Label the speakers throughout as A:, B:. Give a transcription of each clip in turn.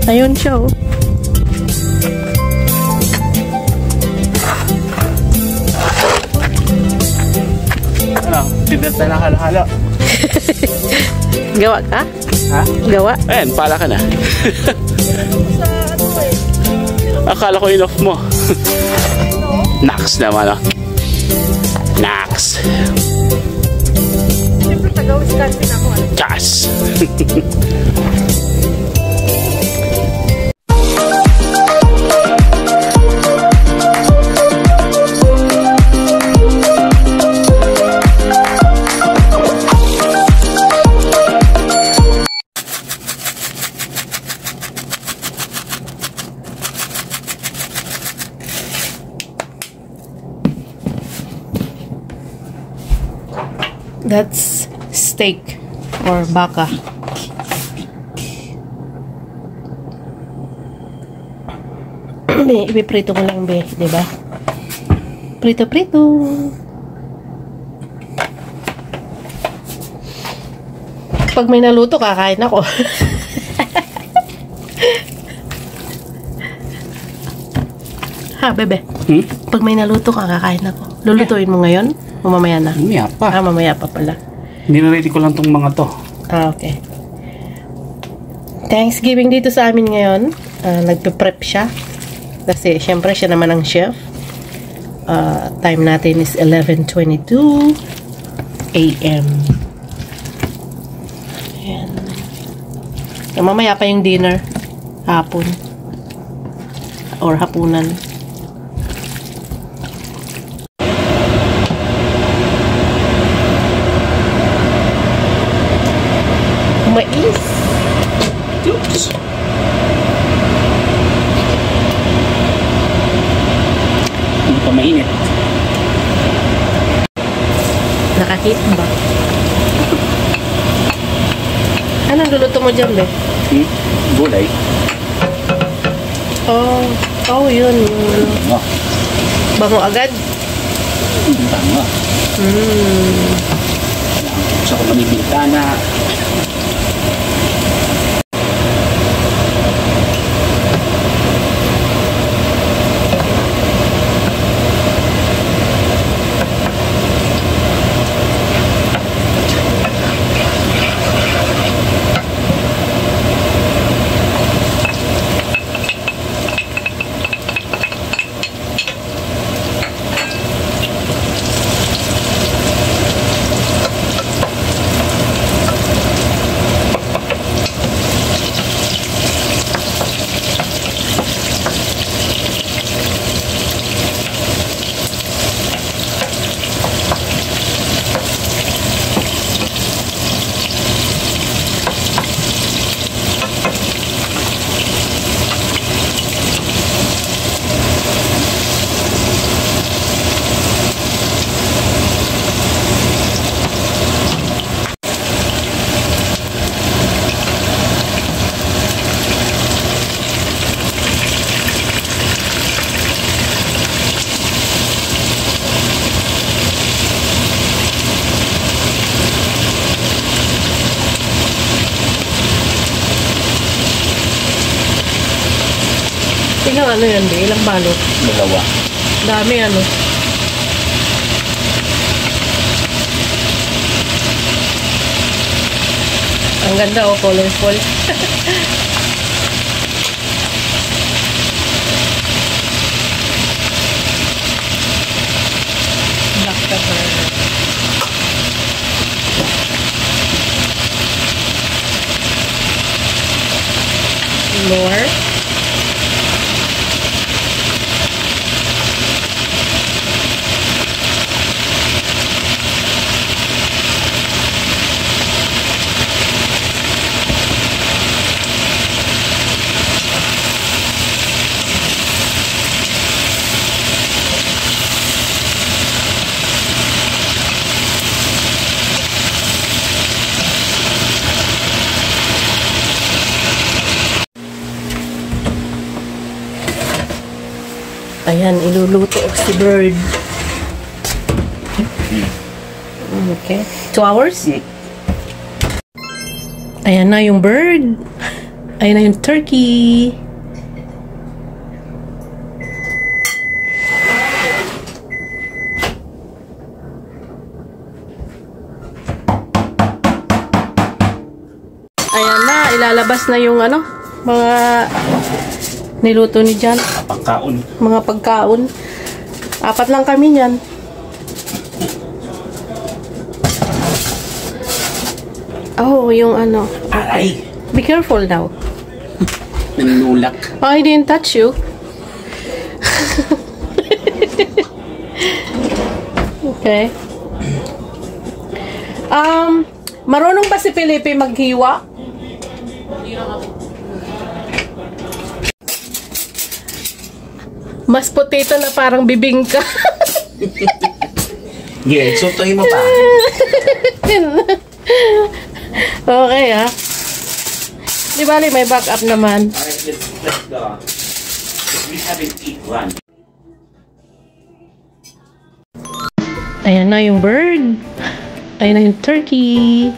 A: Ayun siya, oh.
B: Ano? Tindas na halo-halo.
A: Gawa ka?
B: Ha?
A: Gawa?
B: Ayan, pala ka na. Akala ko in-off mo. Nax naman, oh. Nax.
A: Siyempre, taga-Wisconsin ako.
B: Chas.
A: That's steak or baka. Ipiprito ko lang, be, diba? Prito-prito. Pag may naluto, kakain ako. Ha, bebe? Pag may naluto, kakain ako. Lulutuin mo ngayon? O mamaya na?
B: Mamaya pa.
A: Ah, mamaya pa pala.
B: Niready ko lang tong mga to.
A: Ah, okay. Thanksgiving dito sa amin ngayon. Nagpe-prep siya. Kasi, syempre, siya naman ang chef. Time natin is 11:22 a.m. Ayan. So, mamaya pa yung dinner. Hapon. Or hapunan. Mais.
B: Oops. Hindi pa mainit.
A: Nakahit ba? Anong luluto mo dyan, be?
B: Gulay.
A: Oh, yun.
B: Oh.
A: Bango agad?
B: Tama. Gusto ko manibintana.
A: Ilang ano yan, be? Ilang balot?
B: Dalawa.
A: Dami, ano? Ang ganda, oh, colorful. Black pepper. More. Ayan, iluluto si bird. Okay. 2 hours? Ayan na yung bird. Ayan na yung turkey. Ayan na, ilalabas na yung ano, mga niluto ni Jan.
B: Pagkaon.
A: Mga pagkaon. 4 lang kami niyan. Oh, yung ano.
B: Aray!
A: Be careful now.
B: Nanulak.
A: Oh, I didn't touch you. Okay. Marunong ba si Felipe maghiwa? Mas potato na parang bibingka.
B: Yeah, sutoy mo pa.
A: Okay, ah. Di bali, may backup naman.
B: Alright, let's go. We haven't eat one.
A: Ayan na yung bird. Ayan na yung turkey.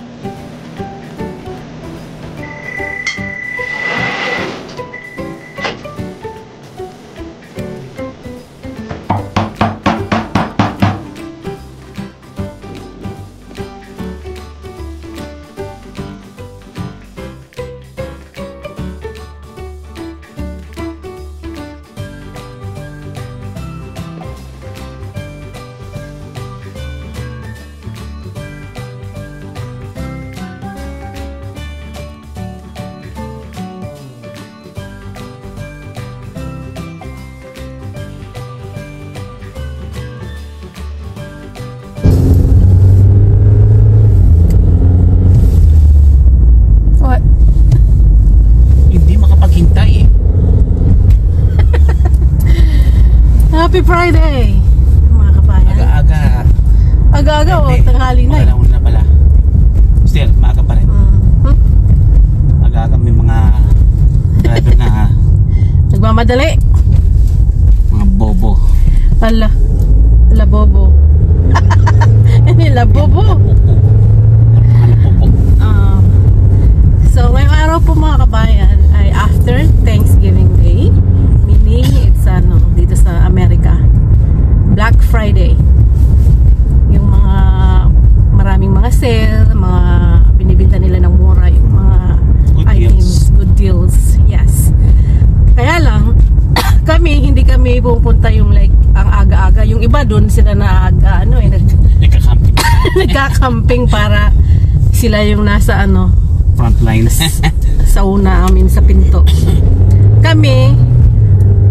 A: Happy Friday, mga kabayan.
B: Aga-aga.
A: Aga-aga o, tanghali na eh.
B: Magalaon na pala. Still, maaga pa rin. Aga-aga may mga driver na
A: nagmamadali.
B: mga bobo.
A: Ala bobo. La bobo. So, ngayong araw po mga kabayan ay after Thanksgiving Day. Meaning, it's dito sa Amerika. Black Friday. Yung mga maraming mga sale, mga binibenta nila ng mura, yung mga
B: Good
A: items,
B: deals.
A: good deals. Yes. Kaya lang, hindi kami pupunta yung like, ang aga-aga. Yung iba doon sila na aga,
B: Nagkakamping.
A: nagkakamping para sila yung nasa
B: Frontline.
A: sa una, sa pinto. Kami,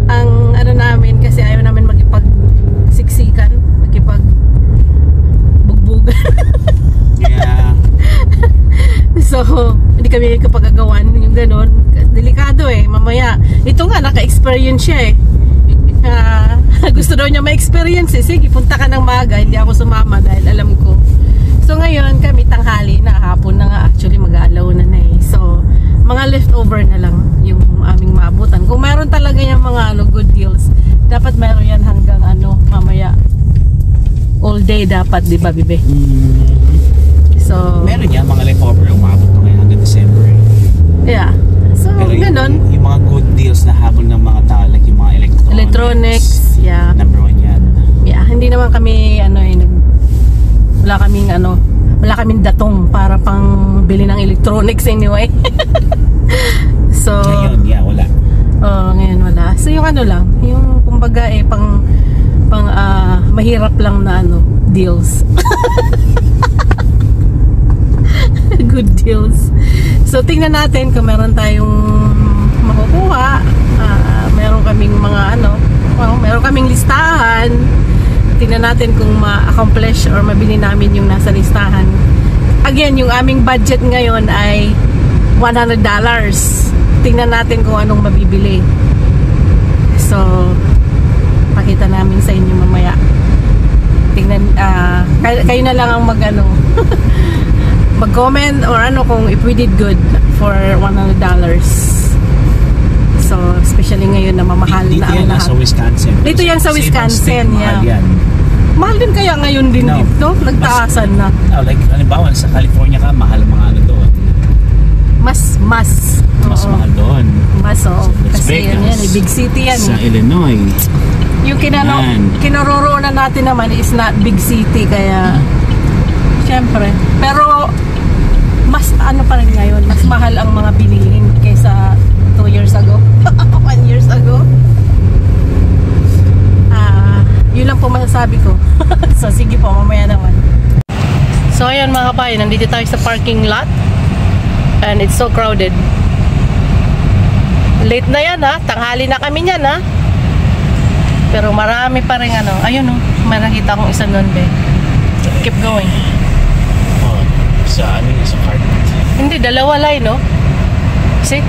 A: ang namin, kasi ayaw namin magipag-siksikan, magipag-bugbugan.
B: Yeah.
A: So, hindi kami kapagagawan yung ganun. Delikado eh, mamaya. Ito nga, naka-experience siya eh. Gusto daw niya ma-experience eh. Sige, punta ka ng maaga, hindi ako sumama dahil alam ko. So ngayon, kami tanghali na, hapon na nga, actually mag-aalaw na eh. So, mga leftover na lang yung aming maabutan. Kung mayroon talaga yung mga good deals, dapat mayroon yan hanggang mamaya. All day dapat, di ba, Bibe? So,
B: Meron yan, mga leftover umabot pa ngayon hanggang December.
A: yeah. So,
B: Pero
A: ganun.
B: yung mga good deals na habol ng mga tao, like yung mga
A: Electronics, yeah.
B: Number 1 yan.
A: Yeah, hindi naman kami wala kaming datong para pang bili ng electronics anyway. So,
B: Ngayon, yeah, wala.
A: ngayon wala. So yung lang, yung kumbaga pang mahirap lang na deals. Good deals. So tingnan natin kung meron tayong makukuha. Meron kaming meron kaming listahan. Tingnan natin kung ma-accomplish or mabili namin yung nasa listahan. Again, yung aming budget ngayon ay $100. Tingnan natin kung anong mabibili. So, pakita namin sa inyo mamaya. Tingnan, kayo na lang ang mag-comment or kung if we did good for $100. So, especially ngayon na mamahal
B: Dito
A: na ang
B: yan
A: lahat.
B: sa Wisconsin.
A: Dito yan sa Wisconsin,
B: Mahal
A: yeah.
B: yan.
A: Mahal din kaya ngayon din dito? Nagtaasan na.
B: Like, halimbawa, sa California ka, mahal mga doon.
A: Mas.
B: Mas
A: Oo.
B: mahal doon.
A: Mas, oo.
B: Las
A: Kasi yan,
B: Vegas.
A: big city yan.
B: Sa Illinois.
A: Yung
B: Yan.
A: kinaroroonan natin naman is not big city, kaya syempre. Pero mas ano pa rin ngayon, mas mahal ang mga bilihin kaysa 2 years ago. 1 years ago. Yun lang po masasabi ko. So sige po, mamaya naman. So ayun mga kabayan, nandito tayo sa parking lot. And it's so crowded. Late na yan ha, tanghali na kami yan ha. Pero marami pa rin ano. Ayun oh, may nakita akong isa nun be. Keep going.
B: Oh, sa ano yun, sa cart.
A: Hindi, dalawa line no. See?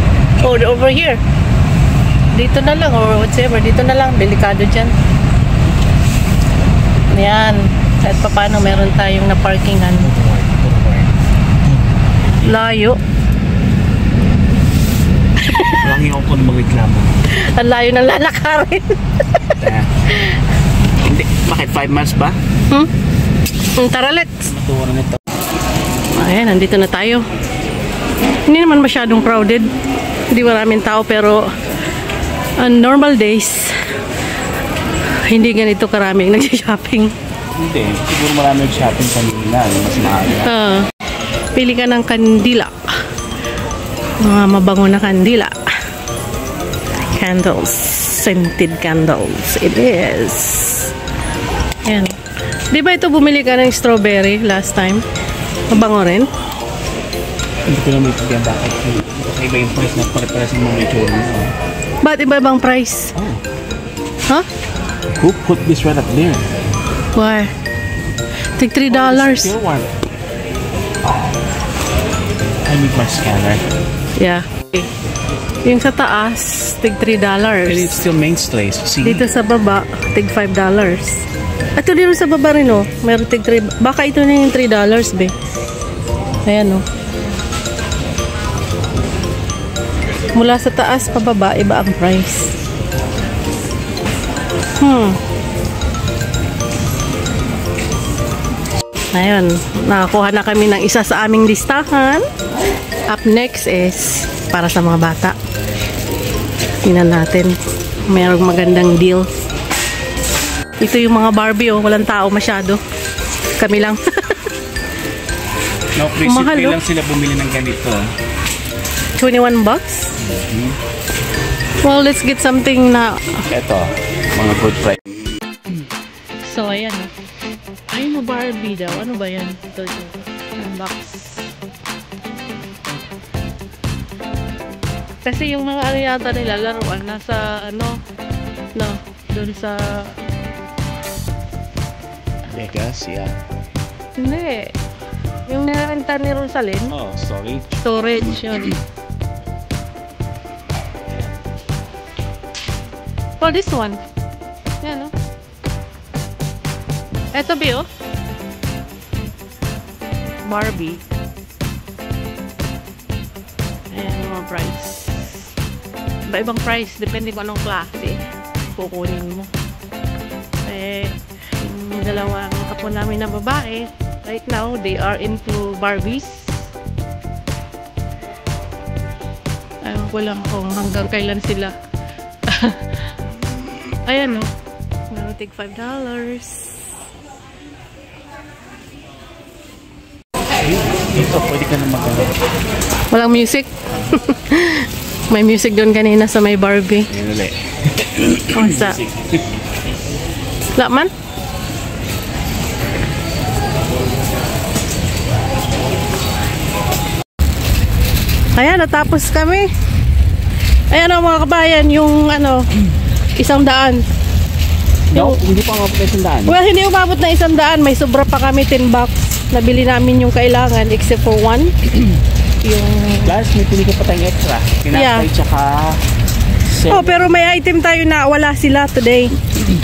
A: Oh, over here. Dito na lang or whatever. Dito na lang, delikado dyan. Yan. Kahit pa paano meron tayong na-parkingan. Layo.
B: Lagi ako kung magreklamo.
A: Ang layo ng lalakarin.
B: Hindi, bakit 5 months ba?
A: Tara, let's.
B: Matuwa na ito.
A: Ayan, nandito na tayo. Hindi naman masyadong crowded. Hindi maraming tao, pero on normal days, hindi ganito karaming nag-shopping.
B: Hindi, siguro marami shopping kanina. Mas maaga.
A: Pili ka ng kandila. Mga mabango na kandila. Candles. Scented candles. It is. Ayan. Di ba ito bumili ka ng strawberry last time? Mabango rin?
B: Hindi ko naman ipagyan bakit. Iba yung price na pare-pares yung mga itsura mo.
A: Ba't iba-ibang price?
B: Oh.
A: Huh?
B: Who put this right up there?
A: Why? Take $3.
B: Still one. I need my scanner.
A: Yeah. Okay. Yung sa taas, tig $3.
B: But it's still main place. See?
A: Dito sa baba, tig $5. Ito dito sa baba rin, oh. Meron tig 3. Baka ito na yung $3, be. Ayan, oh. Mula sa taas pababa, iba ang price. Ayun, nakakuha na kami ng isa sa aming listahan. Up next is para sa mga bata. Tingnan natin. Mayroong magandang deal. Ito yung mga Barbie, oh. Walang tao masyado. Kami lang.
B: No, basically lang sila bumili ng ganito.
A: $21? Well, let's get something na...
B: Ito, mga good price.
A: So, ayan. Ay, mo Barbie daw. Ano ba yan? Ito. Unbox. Kasi yung mga ano yata nila, laruan, nasa ano, no, dun sa...
B: Vegas, yeah.
A: Hindi. Yung nirenta ni Rosalyn.
B: Oh, storage.
A: Storage, yun. Oh, this one. Yan, no? Eto, Bio. Barbie. Ayan yung mga price. Iba-ibang price. Depende kung anong klase kukunin mo. Eh, yung dalawang kapo namin na babae, right now, they are into Barbies. Ayaw ko lang kung hanggang kailan sila. Ayan, no? Meron tig $5.
B: Dito, pwede ka na mag-ano.
A: Walang music? May music doon kanina sa may Barbie.
B: Yan ulit.
A: What's that? Wala man? Ayan, natapos kami. Ayan o mga kabayan, yung ano, 100.
B: No, hindi pa umabot na 100.
A: Well, hindi umabot na 100. May sobra pa kami, $10. Nabili namin yung kailangan except for one. Yung...
B: Plus, may pili ka pa tayong extra. Pinapay,
A: Yeah.
B: tsaka...
A: Oh, pero may item tayo na wala sila today.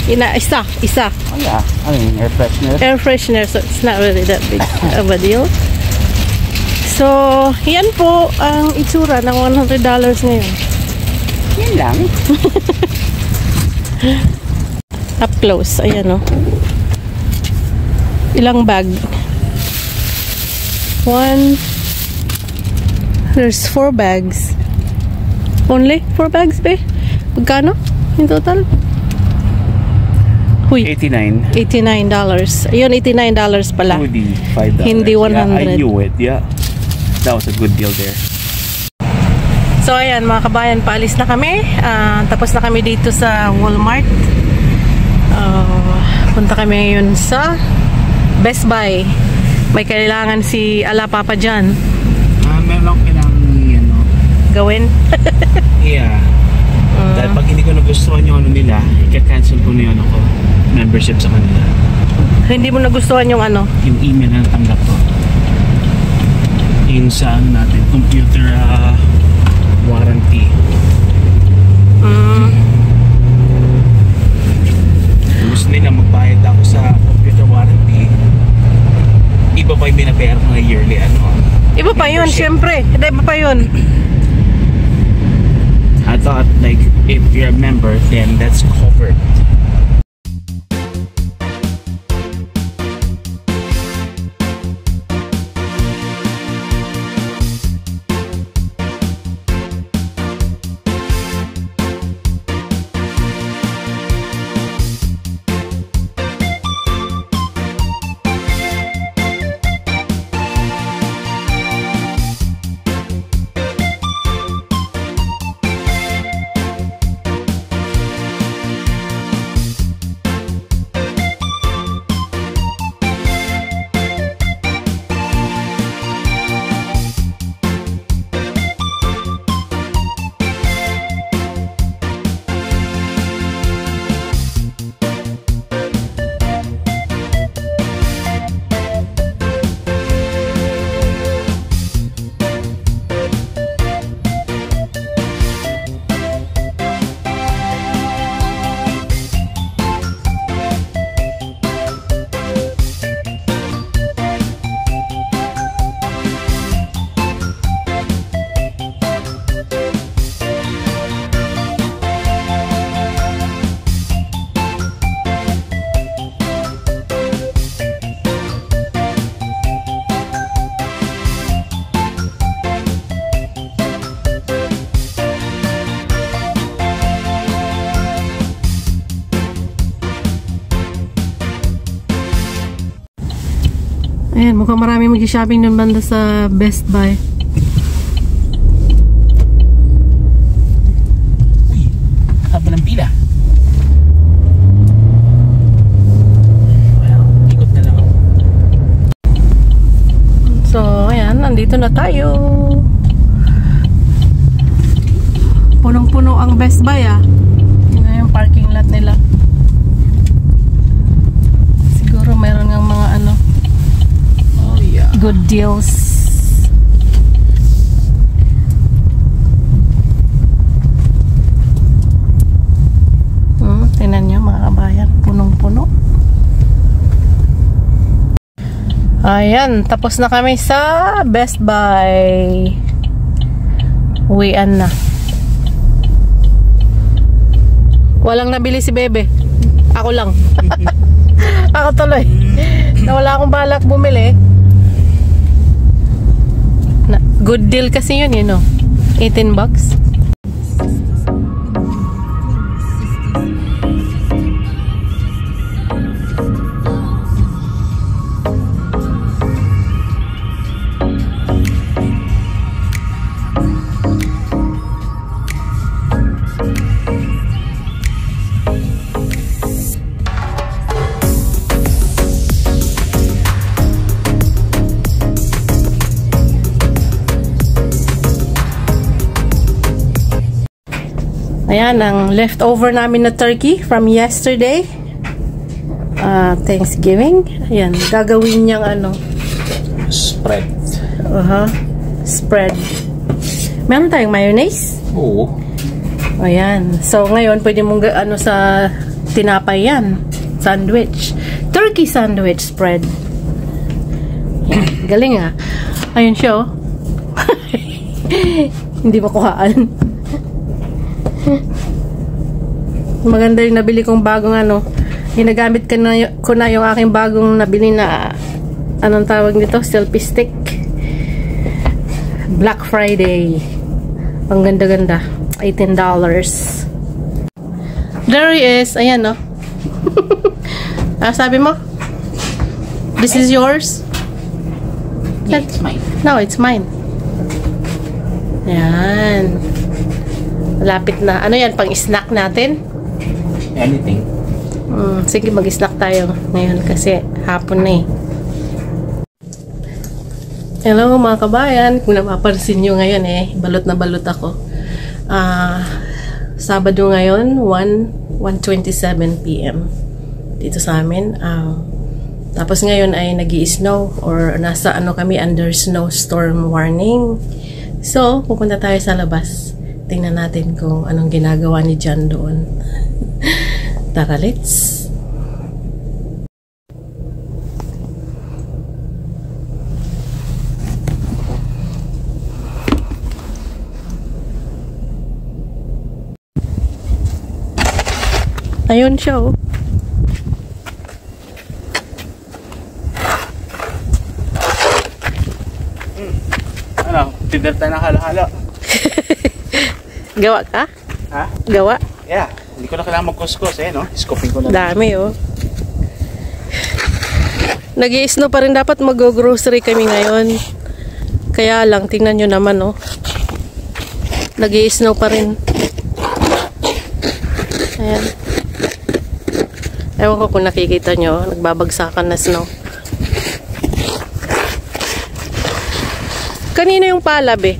A: Isa.
B: Oh, yeah. Ano yung air freshener?
A: Air freshener, so it's not really that big of a deal. So, yan po ang itsura ng $100 ngayon.
B: Yan lang.
A: Up close, ayan o. Ilang bag? 1, There's 4 bags. Only 4 bags, be? Magkano in total? Huy.
B: $89.
A: $89. Ayun, $89 pala.
B: Hindi $5.
A: Hindi 100.
B: Yeah, I knew it. Yeah. That was a good deal there.
A: So ayan mga kabayan, paalis na kami. Tapos na kami dito sa Walmart. Punta kami ngayon sa Best Buy. May kailangan si Ala Papa dyan.
B: Meron akong kailangan
A: gawin.
B: Yeah. Dahil pag hindi ko nagustuhan yung ano nila, i-cancel ko na yung ano ko, membership sa kanila.
A: Hindi mo nagustuhan yung ano?
B: Yung email na natanggap ko. Yung sa ano natin, computer warranty. Gusto nila magbayad ako sa computer warranty. Iba pa yung binabayar ko na yearly ano.
A: Iba pa yun, syempre. Iba pa yun.
B: I thought like if you're a member, then that's covered.
A: Ayan, mukhang marami mag-shopping ng banda sa Best Buy.
B: Uy, haba ng pila. Well, ikot na lang ako.
A: So, ayan, nandito na tayo. Punong-puno ang Best Buy Yun na yung parking lot nila. Siguro mayroon ng mga ano, good deals. Tingnan nyo mga kabayan, punong-puno. Ayan, tapos na kami sa Best Buy. Uwian na. Walang nabili si Bebe. Ako lang. Ako tuloy. Nawala akong balak bumili. Good deal kasi yun, you know. $18. Ayan, ang leftover namin na turkey from yesterday. Thanksgiving. Ayan, gagawin niyang ano?
B: Spread.
A: Spread. Meron tayong mayonnaise?
B: Oo.
A: Ayan. So, ngayon, pwede mong ano sa tinapay yan. Sandwich. Turkey sandwich spread. Ayan, galing Ayun siya, oh. Hindi makuhaan. Maganda yung nabili kong bagong ano. Ginagamit ko na yung aking bagong nabili na anong tawag nito? Selfie stick. Black Friday. Ang ganda-ganda. $18. There he is. Ayan, no? Sabi mo? This is yours?
B: Yeah, it's mine.
A: No, it's mine. Ayan. Malapit na. Ano yan? Pang-snack natin?
B: Anything.
A: Sige, mag-snack tayo ngayon kasi hapon na eh. Hello mga kabayan. Kung napapansin nyo ngayon eh, balot na balot ako. Sabado ngayon, 1:27 PM dito sa amin. Tapos ngayon ay nag-i-snow or nasa ano kami, under snowstorm warning. So, pupunta tayo sa labas. Tingnan natin kung anong ginagawa ni John doon. Tara, let's. Ayun siya, oh.
B: Ano? Tinder tayo ng halo-halo.
A: Gawa ka?
B: Ha?
A: Gawa?
B: Yeah. Hindi ko na kailangan mag-kuskus eh, no? Scooping ko na.
A: Dami, oh. Nag-i-snow pa rin, dapat mag-grocery kami ngayon. Kaya lang, tingnan nyo naman, oh. Nag-i-snow pa rin. Ayan. Ewan ko kung nakikita nyo, nagbabagsakan na snow. Kanina yung palab eh.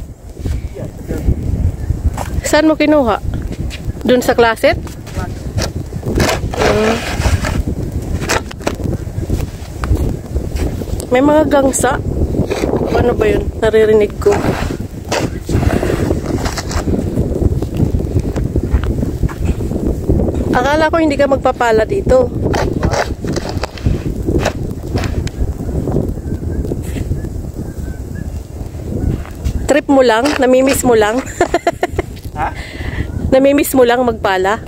A: Saan mo kinuha? Doon sa closet? May mga gangsa. Ano ba yun? Naririnig ko. Akala ko hindi ka magpapala dito. Trip mo lang? Namimiss mo lang?
B: Ha?
A: Namimiss mo lang magpala?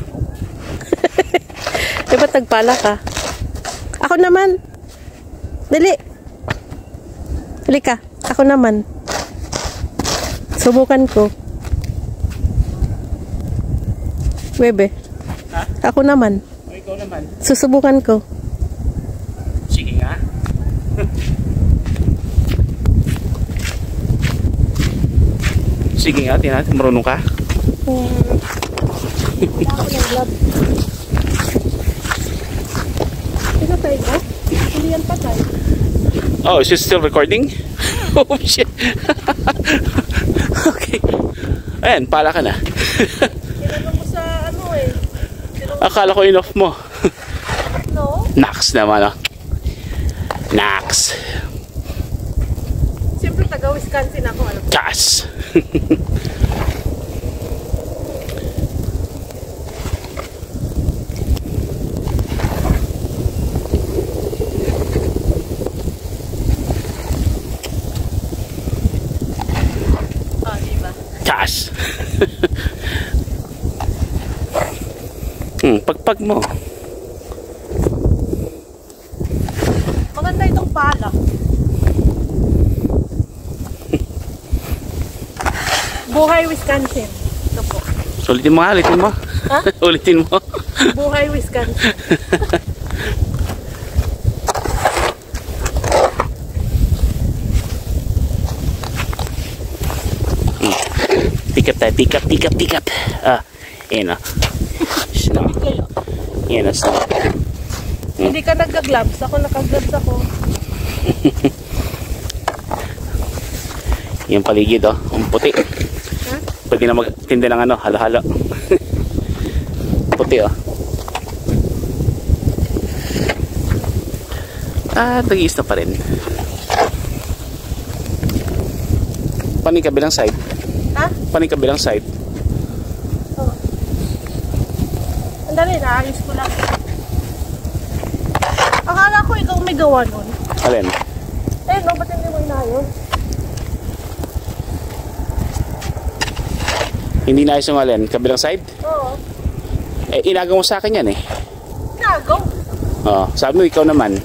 A: Eh, ba't nagpala ka? Ako naman. Dali. Dali ka. Ako naman. Subukan ko. Bebe.
B: Ha?
A: Ako naman.
B: O, ikaw naman.
A: Susubukan ko.
B: Sige nga. Sige nga, tingnan. Marunong ka?
A: Pinatay ko? Hindi yan patay.
B: Oh, is it still recording? Oh, shit. Okay. Ayan, pala ka na.
A: Tinanong mo sa ano eh.
B: Akala ko in-off mo.
A: No?
B: Nax naman, oh. Nax.
A: Siyempre taga Wisconsin ako. Alam.
B: Gas.
A: Diba?
B: Gas. Pagpag mo.
A: Maganda itong pala. Buhay Wisconsin. Ito po.
B: Ulitin mo nga, ulitin mo.
A: Ha?
B: Ulitin mo.
A: Buhay Wisconsin.
B: Pick up tayo, pick up, pick up, pick up. Ayan o. Snow. Ayan o, snow.
A: Hindi ka nagka-gloves. Ako naka-gloves ako.
B: Yung paligid o, ang puti.
A: Ha?
B: Pwede na magtinda ng ano, halo-halo. Puti o. Tag-iis na pa rin. Paano yung kabilang side?
A: Ha?
B: Paano yung kabilang side?
A: Oo. Andali, naayos ko lang. Akala ko ikaw may gawa nun.
B: Alin?
A: Eh, no, ba't hindi mo inayos?
B: Hindi na ayos yung alin? Kabilang side?
A: Oo.
B: Eh, inagaw mo sa akin yan eh.
A: Nagaw.
B: Sabi mo ikaw naman.